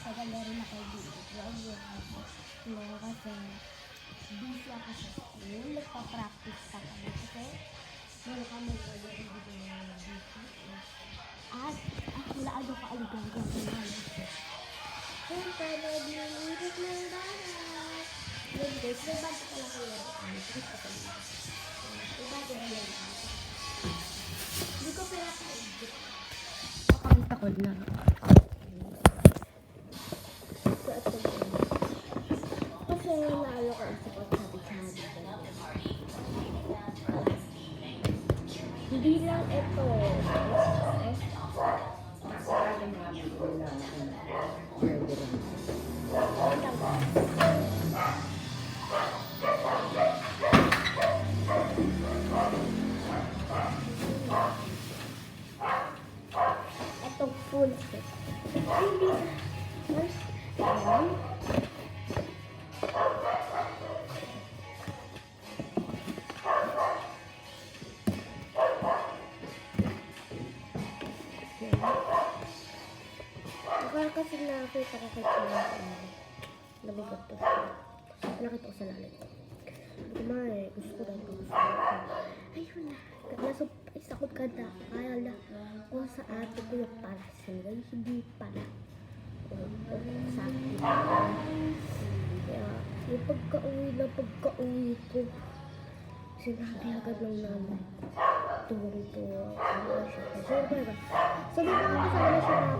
matagal na rin ako dito. Kasi busy ako sa school. Nagpa-practice pa kami. Kasi meron kami dito ng busy. At wala ano ka aligang gawin. Siyempre, nag-iirip ng bahay. Guys, may bago pa lang kayo. May bago na yan. Hindi ko pinaka-edit. Pakakita ko na. Kasi naalo ko isip ko sabi-sabi. Hindi lang ito. Itong full set. Hindi. Ayan. Akala kasi nakakita ko kay China. Nabigot to. Nakita ko sa lalim. Kumare, gusto ko lang ito. Ayun na. Nasa ko kada. Kaya ko sa ate ko yung para sila. Hindi pala. Sa akin. Kaya, yung pagka-uwi ko, sinabi agad ng nanay. Tuwang-tuwa. Sabi ko, sabi ko,